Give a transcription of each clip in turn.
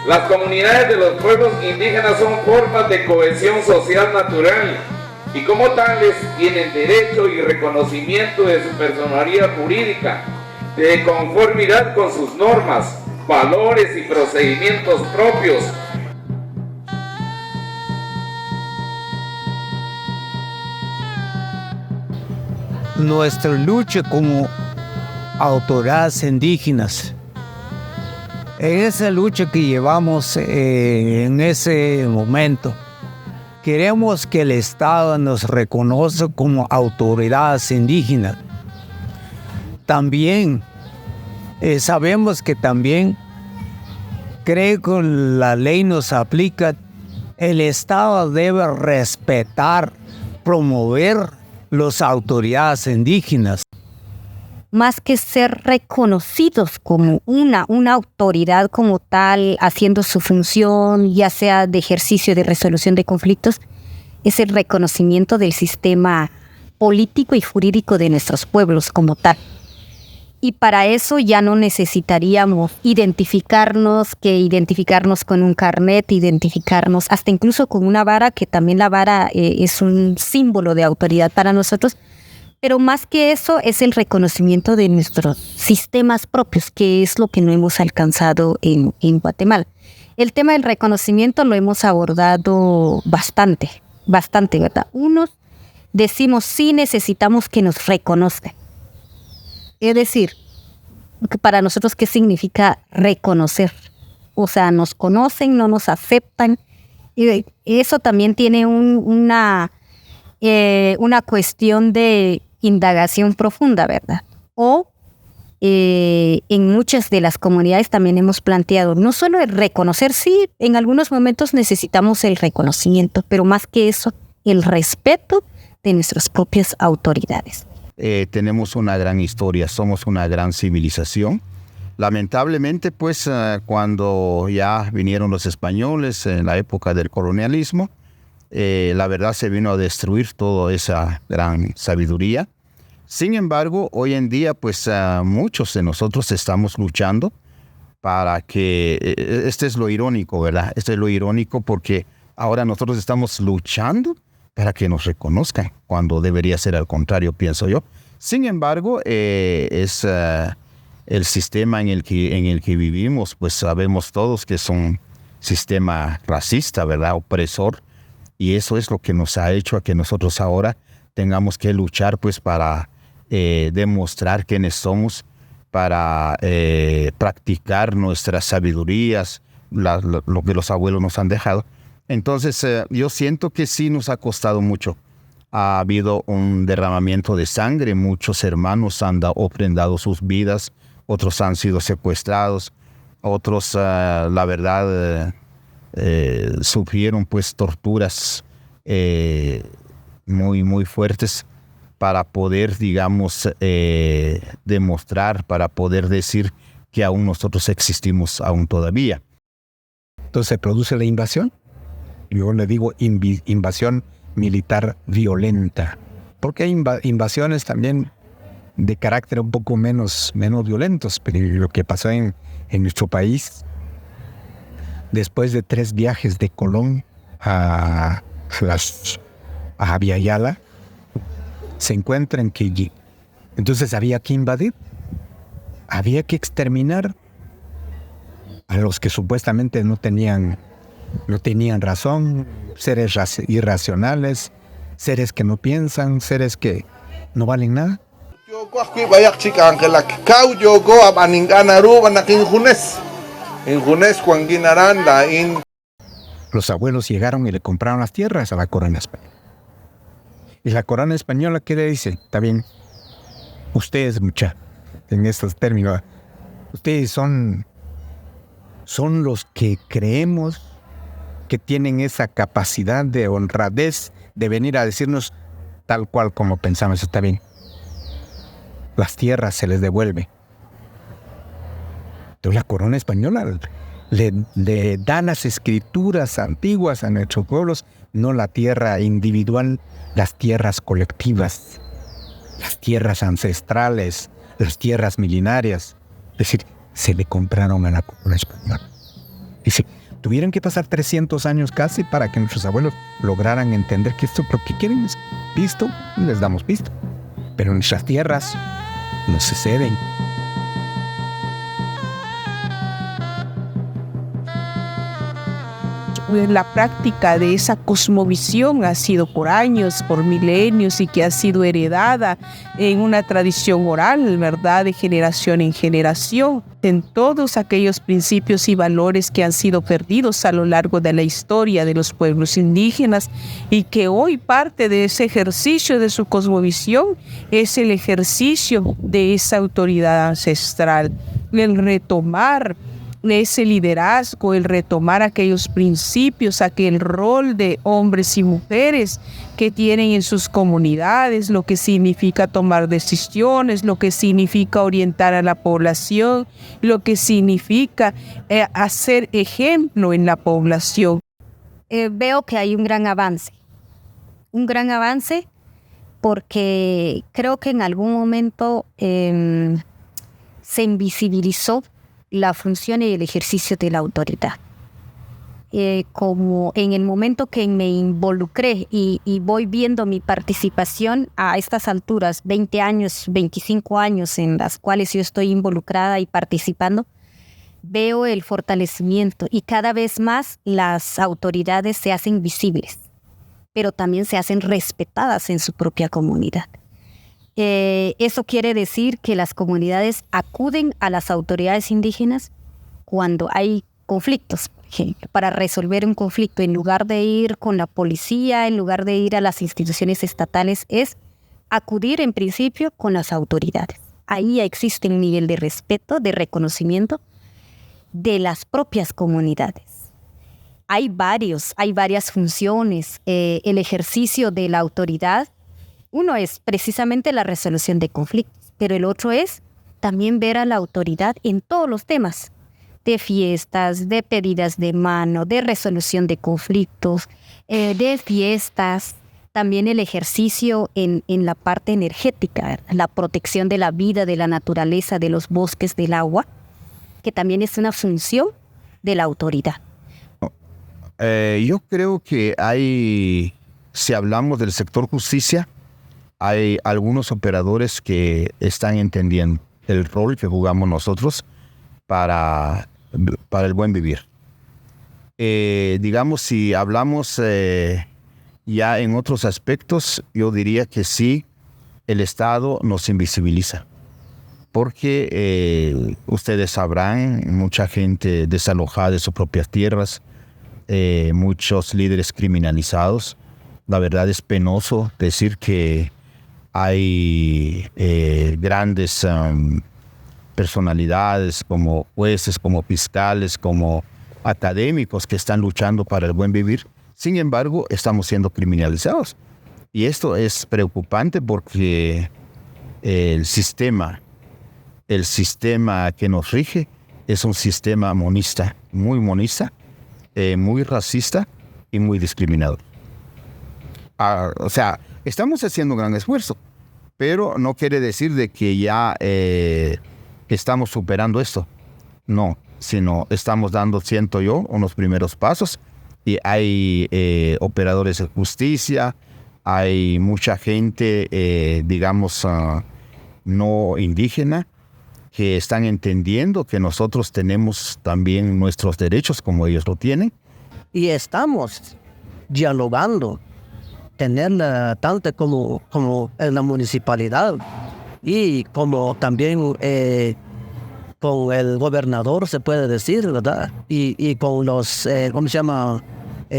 Las comunidades de los pueblos indígenas son formas de cohesión social natural y como tales tienen derecho y reconocimiento de su personalidad jurídica, de conformidad con sus normas, valores y procedimientos propios. Nuestra lucha como autoridades indígenas, en esa lucha que llevamos en ese momento, queremos que el Estado nos reconozca como autoridades indígenas. También sabemos que también, creo que la ley nos aplica, el Estado debe respetar, promover las autoridades indígenas. Más que ser reconocidos como una autoridad como tal, haciendo su función, ya sea de ejercicio de resolución de conflictos, es el reconocimiento del sistema político y jurídico de nuestros pueblos como tal. Y para eso ya no necesitaríamos identificarnos con un carnet, identificarnos hasta incluso con una vara, que también la vara es un símbolo de autoridad para nosotros. Pero más que eso es el reconocimiento de nuestros sistemas propios, que es lo que no hemos alcanzado en Guatemala. El tema del reconocimiento lo hemos abordado bastante, ¿verdad? Unos decimos sí necesitamos que nos reconozcan. Es decir, para nosotros, ¿qué significa reconocer? O sea, nos conocen, no nos aceptan. Y eso también tiene una cuestión de indagación profunda, ¿verdad? O en muchas de las comunidades también hemos planteado no solo el reconocer, sí, en algunos momentos necesitamos el reconocimiento, pero más que eso, el respeto de nuestras propias autoridades. Tenemos una gran historia, somos una gran civilización. Lamentablemente, pues, cuando ya vinieron los españoles en la época del colonialismo, la verdad se vino a destruir toda esa gran sabiduría. Sin embargo, hoy en día, pues muchos de nosotros estamos luchando para que, este es lo irónico, ¿verdad? Este es lo irónico porque ahora nosotros estamos luchando para que nos reconozcan, cuando debería ser al contrario, pienso yo. Sin embargo, es el sistema en el que vivimos, pues sabemos todos que es un sistema racista, ¿verdad? Opresor. Y eso es lo que nos ha hecho a que nosotros ahora tengamos que luchar pues para demostrar quiénes somos, para practicar nuestras sabidurías, lo que los abuelos nos han dejado. Entonces yo siento que sí nos ha costado mucho. Ha habido un derramamiento de sangre, muchos hermanos han ofrendado sus vidas, otros han sido secuestrados, otros la verdad sufrieron pues torturas muy, muy fuertes para poder, digamos, demostrar, para poder decir que aún nosotros existimos aún todavía. Entonces se produce la invasión. Yo le digo invasión militar violenta, porque hay invasiones también de carácter un poco menos violentos, pero lo que pasó en nuestro país, después de 3 viajes de Colón a Abya-Yala, se encuentra en que entonces había que invadir, había que exterminar a los que supuestamente no tenían razón, seres irracionales, seres que no piensan, seres que no valen nada. Los abuelos llegaron y le compraron las tierras a la corona española. Y la corona española, ¿qué le dice? Está bien, ustedes, en estos términos, ustedes son los que creemos que tienen esa capacidad de honradez de venir a decirnos tal cual como pensamos. Está bien, las tierras se les devuelve. Entonces la corona española le da las escrituras antiguas a nuestros pueblos, no la tierra individual, las tierras colectivas, las tierras ancestrales, las tierras milenarias. Es decir, se le compraron a la corona española. Dice, tuvieron que pasar 300 años casi para que nuestros abuelos lograran entender que esto lo que quieren es pisto y les damos pisto. Pero nuestras tierras no se ceden. La práctica de esa cosmovisión ha sido por años, por milenios, y que ha sido heredada en una tradición oral, ¿verdad?, de generación en generación, en todos aquellos principios y valores que han sido perdidos a lo largo de la historia de los pueblos indígenas, y que hoy parte de ese ejercicio de su cosmovisión es el ejercicio de esa autoridad ancestral, el retomar ese liderazgo, el retomar aquellos principios, aquel rol de hombres y mujeres que tienen en sus comunidades, lo que significa tomar decisiones, lo que significa orientar a la población, lo que significa hacer ejemplo en la población. Veo que hay un gran avance porque creo que en algún momento se invisibilizó la función y el ejercicio de la autoridad. Como en el momento que me involucré y voy viendo mi participación a estas alturas, 20 años, 25 años en las cuales yo estoy involucrada y participando, veo el fortalecimiento y cada vez más las autoridades se hacen visibles, pero también se hacen respetadas en su propia comunidad. Eso quiere decir que las comunidades acuden a las autoridades indígenas cuando hay conflictos, por ejemplo, para resolver un conflicto. En lugar de ir con la policía, en lugar de ir a las instituciones estatales, es acudir en principio con las autoridades. Ahí existe un nivel de respeto, de reconocimiento de las propias comunidades. Hay varias funciones. El ejercicio de la autoridad, uno es precisamente la resolución de conflictos, pero el otro es también ver a la autoridad en todos los temas, de fiestas, de pedidas de mano, de resolución de conflictos, de fiestas, también el ejercicio en la parte energética, la protección de la vida, de la naturaleza, de los bosques, del agua, que también es una función de la autoridad. Yo creo que si hablamos del sector justicia, hay algunos operadores que están entendiendo el rol que jugamos nosotros para el buen vivir. Digamos, si hablamos ya en otros aspectos, yo diría que sí, el Estado nos invisibiliza. Porque ustedes sabrán, mucha gente desalojada de sus propias tierras, muchos líderes criminalizados. La verdad es penoso decir que hay grandes personalidades como jueces, como fiscales, como académicos que están luchando para el buen vivir. Sin embargo, estamos siendo criminalizados. Y esto es preocupante porque el sistema que nos rige es un sistema monista, muy racista y muy discriminador. O sea, estamos haciendo un gran esfuerzo, pero no quiere decir de que ya estamos superando esto. No, sino estamos dando, siento yo, unos primeros pasos, y hay operadores de justicia, hay mucha gente, digamos, no indígena, que están entendiendo que nosotros tenemos también nuestros derechos como ellos lo tienen. Y estamos dialogando, tenerla tanto como en la municipalidad y como también con el gobernador, se puede decir, ¿verdad? Y con los,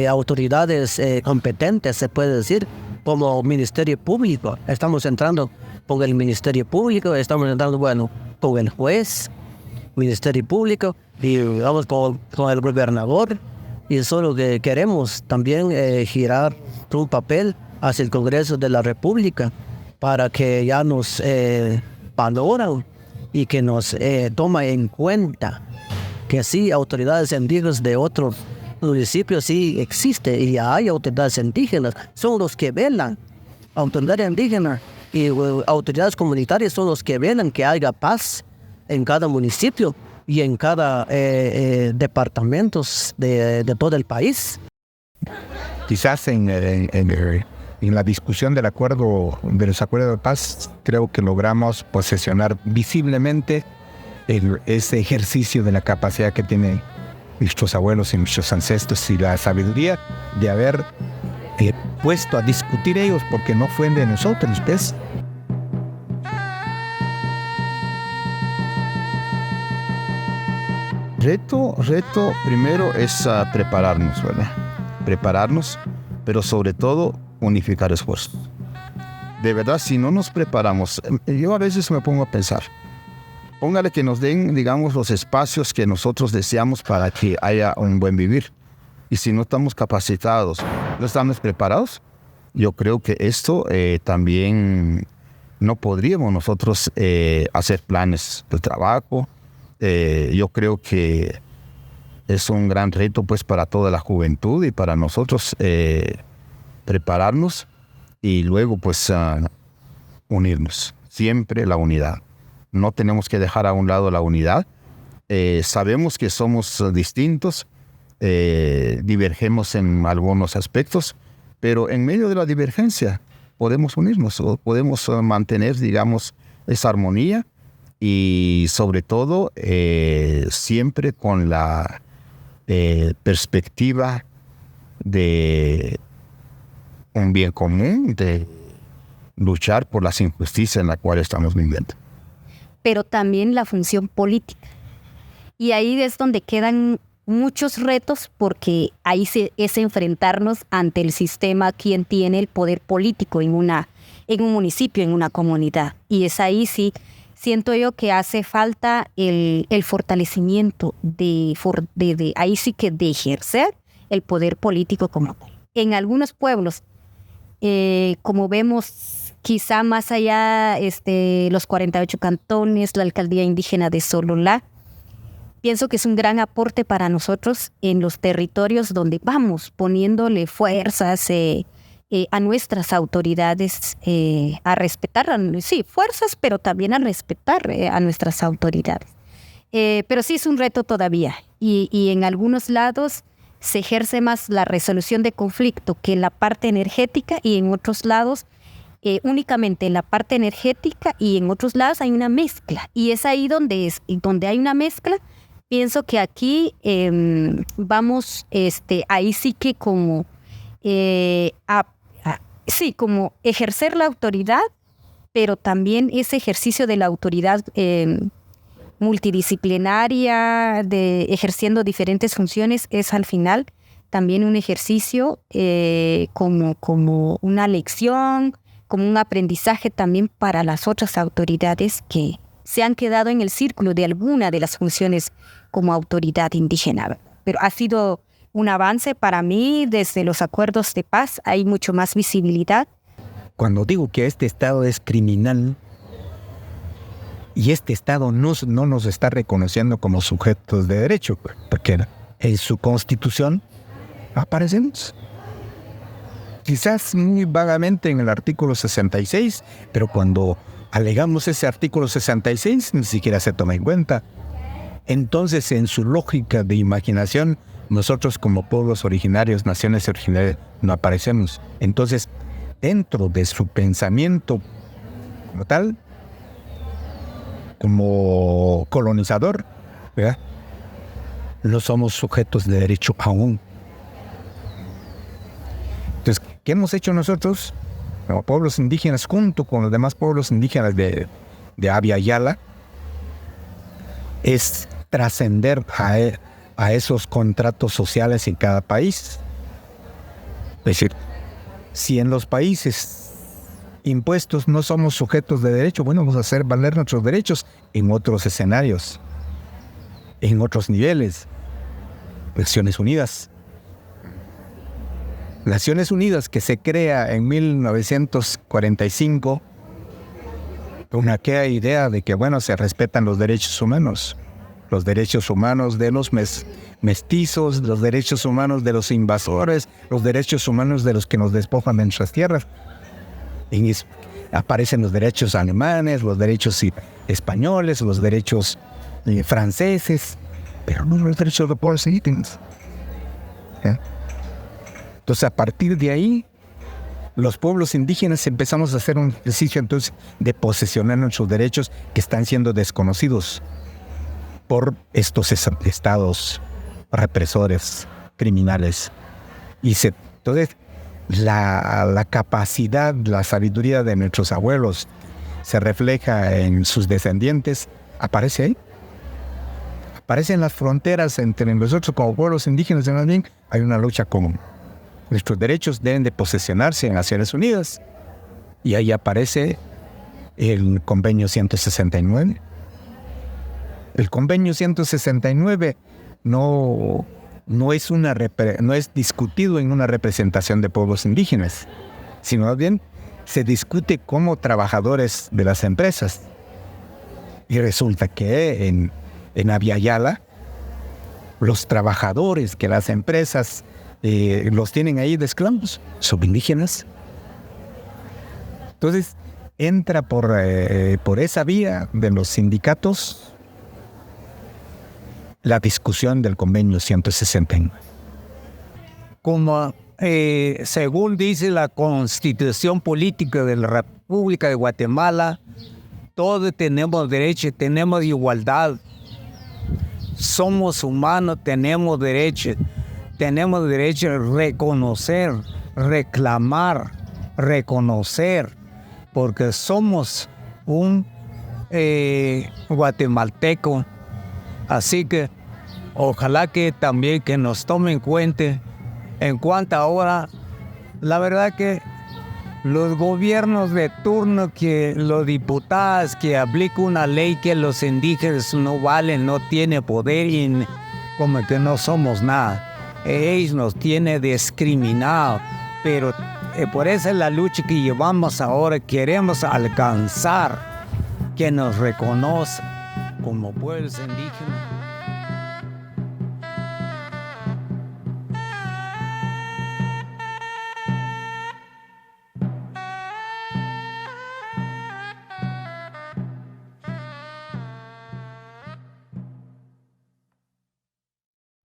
autoridades competentes, se puede decir, como Ministerio Público. Estamos entrando con el Ministerio Público, estamos entrando, con el juez, Ministerio Público, y vamos con el gobernador. Y eso es lo que queremos, también girar un papel hacia el Congreso de la República para que ya nos valoran y que nos toma en cuenta que sí, autoridades indígenas de otros municipios sí existe y hay autoridades indígenas, son los que velan, autoridades indígenas y autoridades comunitarias son los que velan que haya paz en cada municipio, y en cada departamentos de todo el país. Quizás en la discusión de los acuerdos de paz, creo que logramos posesionar visiblemente ese ejercicio de la capacidad que tienen nuestros abuelos y nuestros ancestros y la sabiduría de haber puesto a discutir ellos, porque no fue de nosotros, ¿ves? Reto primero es prepararnos, ¿verdad? Prepararnos, pero sobre todo unificar esfuerzos. De verdad, si no nos preparamos, yo a veces me pongo a pensar, póngale que nos den, digamos, los espacios que nosotros deseamos para que haya un buen vivir. Y si no estamos capacitados, no estamos preparados, yo creo que esto también no podríamos nosotros hacer planes de trabajo. Yo creo que es un gran reto pues para toda la juventud y para nosotros prepararnos y luego pues unirnos. Siempre la unidad. No tenemos que dejar a un lado la unidad. Sabemos que somos distintos, divergemos en algunos aspectos, pero en medio de la divergencia podemos unirnos o podemos mantener, digamos, esa armonía y sobre todo siempre con la perspectiva de un bien común, de luchar por las injusticias en las cuales estamos viviendo. Pero también la función política. Y ahí es donde quedan muchos retos, porque ahí es enfrentarnos ante el sistema, quien tiene el poder político en un municipio, en una comunidad. Y es ahí sí, siento yo que hace falta el fortalecimiento ahí sí que de ejercer el poder político como tal. En algunos pueblos, como vemos, quizá más allá los 48 cantones, la alcaldía indígena de Sololá, pienso que es un gran aporte para nosotros en los territorios donde vamos poniéndole fuerzas a nuestras autoridades, a respetar, sí, fuerzas, pero también a respetar a nuestras autoridades. Pero sí es un reto todavía y en algunos lados se ejerce más la resolución de conflicto que la parte energética, y en otros lados únicamente la parte energética, y en otros lados hay una mezcla. Y es ahí donde hay una mezcla. Pienso que aquí vamos, ahí sí que como, como ejercer la autoridad, pero también ese ejercicio de la autoridad multidisciplinaria, ejerciendo diferentes funciones, es al final también un ejercicio como una lección, como un aprendizaje también para las otras autoridades que se han quedado en el círculo de alguna de las funciones como autoridad indígena. Pero ha sido un avance para mí. Desde los acuerdos de paz hay mucho más visibilidad. Cuando digo que este Estado es criminal y este Estado no nos está reconociendo como sujetos de derecho, porque en su Constitución aparecemos. Quizás muy vagamente en el artículo 66, pero cuando alegamos ese artículo 66 ni siquiera se toma en cuenta. Entonces, en su lógica de imaginación, nosotros como pueblos originarios, naciones originarias, no aparecemos. Entonces, dentro de su pensamiento como tal, como colonizador, ¿verdad?, no somos sujetos de derecho aún. Entonces, ¿qué hemos hecho nosotros como pueblos indígenas junto con los demás pueblos indígenas de Abya Yala? Es trascender a esos contratos sociales en cada país. Es decir, si en los países impuestos no somos sujetos de derecho, bueno, vamos a hacer valer nuestros derechos en otros escenarios, en otros niveles. Naciones Unidas. Naciones Unidas, que se crea en 1945 con aquella idea de que, bueno, se respetan los derechos humanos de los mestizos, los derechos humanos de los invasores, los derechos humanos de los que nos despojan de nuestras tierras. Y aparecen los derechos alemanes, los derechos españoles, los derechos franceses, pero no los derechos de los pueblos indígenas. Entonces, a partir de ahí, los pueblos indígenas empezamos a hacer un ejercicio entonces de posesionar nuestros derechos que están siendo desconocidos por estos estados represores, criminales. Entonces, la capacidad, la sabiduría de nuestros abuelos se refleja en sus descendientes, aparece ahí. Aparece en las fronteras entre nosotros como pueblos indígenas, más bien hay una lucha común. Nuestros derechos deben de posesionarse en Naciones Unidas. Y ahí aparece el Convenio 169. El Convenio 169 no es discutido en una representación de pueblos indígenas, sino más bien se discute como trabajadores de las empresas. Y resulta que en Abya-Yala, los trabajadores que las empresas los tienen ahí de esclavos son indígenas. Entonces entra por esa vía de los sindicatos la discusión del Convenio 169. Como según dice la Constitución Política de la República de Guatemala, todos tenemos derecho, tenemos igualdad. Somos humanos, tenemos derecho a reconocer, reclamar, reconocer, porque somos un guatemalteco. Así que ojalá que también que nos tomen en cuenta ahora, la verdad que los gobiernos de turno, que los diputados que aplican una ley que los indígenas no valen, no tienen poder y como que no somos nada. Ellos nos tienen discriminados, pero por esa es la lucha que llevamos ahora. Queremos alcanzar que nos reconozcan como pueblos indígenas.